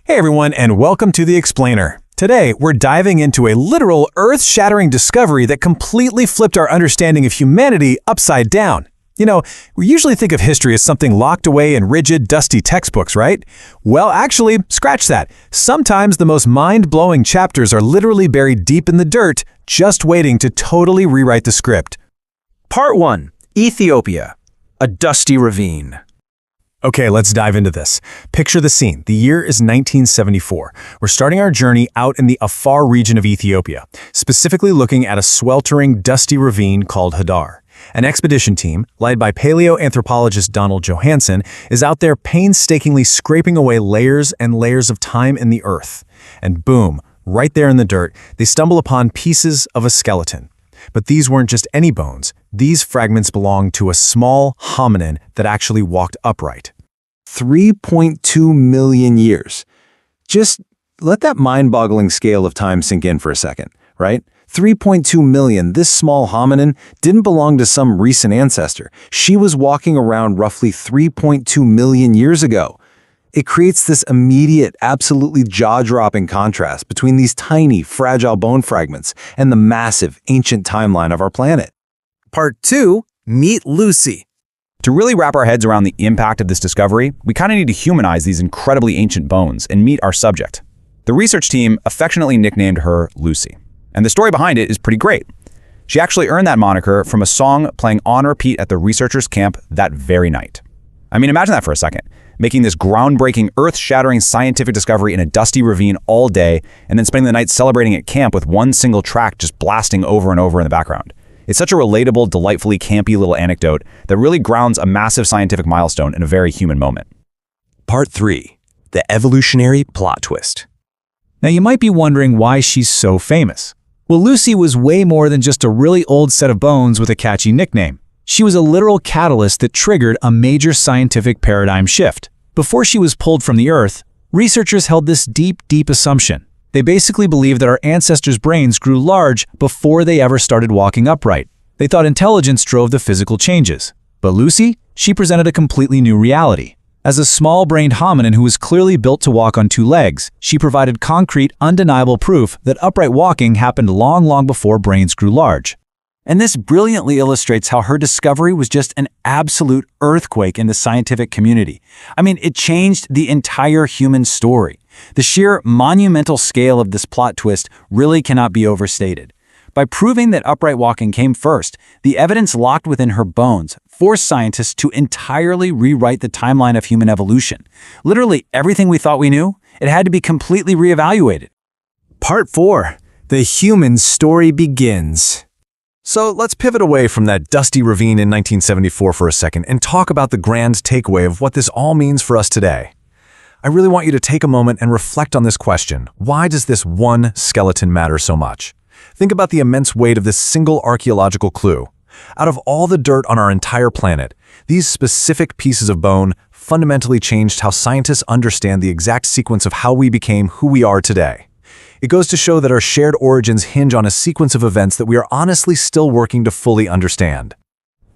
Hey everyone, and welcome to The Explainer. Today, we're diving into a literal earth-shattering discovery that completely flipped our understanding of humanity upside down. You know, we usually think of history as something locked away in rigid, dusty textbooks, right? Well, actually, scratch that. Sometimes the most mind-blowing chapters are literally buried deep in the dirt, just waiting to totally rewrite the script. Part 1. Ethiopia. A dusty ravine. Okay, let's dive into this. Picture the scene. The year is 1974. We're starting our journey out in the Afar region of Ethiopia, specifically looking at a sweltering, dusty ravine called Hadar. An expedition team, led by paleoanthropologist Donald Johanson, is out there painstakingly scraping away layers and layers of time in the earth. And boom, right there in the dirt, they stumble upon pieces of a skeleton. But these weren't just any bones. These fragments belonged to a small hominin that actually walked upright. 3.2 million years. Just let that mind-boggling scale of time sink in for a second, right? 3.2 million, this small hominin didn't belong to some recent ancestor. She was walking around roughly 3.2 million years ago. It creates this immediate, absolutely jaw-dropping contrast between these tiny, fragile bone fragments and the massive, ancient timeline of our planet. Part 2, Meet Lucy. To really wrap our heads around the impact of this discovery, we kind of need to humanize these incredibly ancient bones and meet our subject. The research team affectionately nicknamed her Lucy. And the story behind it is pretty great. She actually earned that moniker from a song playing on repeat at the researchers' camp that very night. I mean, imagine that for a second. Making this groundbreaking, earth-shattering scientific discovery in a dusty ravine all day, and then spending the night celebrating at camp with one single track just blasting over and over in the background. It's such a relatable, delightfully campy little anecdote that really grounds a massive scientific milestone in a very human moment. Part 3. The evolutionary plot twist. Now you might be wondering why she's so famous. Well, Lucy was way more than just a really old set of bones with a catchy nickname. She was a literal catalyst that triggered a major scientific paradigm shift. Before she was pulled from the Earth, researchers held this deep assumption. They basically believed that our ancestors' brains grew large before they ever started walking upright. They thought intelligence drove the physical changes. But Lucy, she presented a completely new reality. As a small-brained hominin who was clearly built to walk on two legs, she provided concrete, undeniable proof that upright walking happened long before brains grew large. And this brilliantly illustrates how her discovery was just an absolute earthquake in the scientific community. I mean, it changed the entire human story. The sheer monumental scale of this plot twist really cannot be overstated. By proving that upright walking came first, the evidence locked within her bones forced scientists to entirely rewrite the timeline of human evolution. Literally everything we thought we knew, it had to be completely reevaluated. Part 4. The human story begins. So let's pivot away from that dusty ravine in 1974 for a second and talk about the grand takeaway of what this all means for us today. I really want you to take a moment and reflect on this question. Why does this one skeleton matter so much? Think about the immense weight of this single archaeological clue. Out of all the dirt on our entire planet, these specific pieces of bone fundamentally changed how scientists understand the exact sequence of how we became who we are today. It goes to show that our shared origins hinge on a sequence of events that we are honestly still working to fully understand.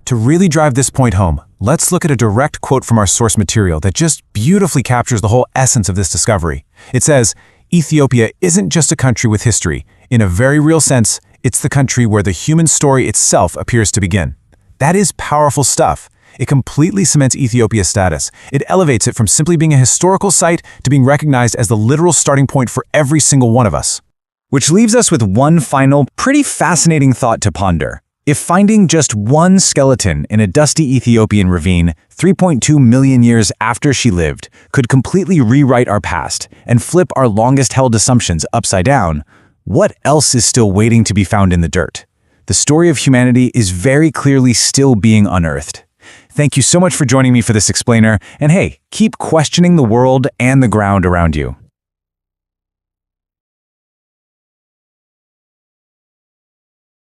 To really drive this point home, let's look at a direct quote from our source material that just beautifully captures the whole essence of this discovery. It says, "Ethiopia isn't just a country with history. In a very real sense, it's the country where the human story itself appears to begin." That is powerful stuff. It completely cements Ethiopia's status. It elevates it from simply being a historical site to being recognized as the literal starting point for every single one of us. Which leaves us with one final, pretty fascinating thought to ponder. If finding just one skeleton in a dusty Ethiopian ravine 3.2 million years after she lived could completely rewrite our past and flip our longest-held assumptions upside down, what else is still waiting to be found in the dirt? The story of humanity is very clearly still being unearthed. Thank you so much for joining me for this explainer, and hey, keep questioning the world and the ground around you.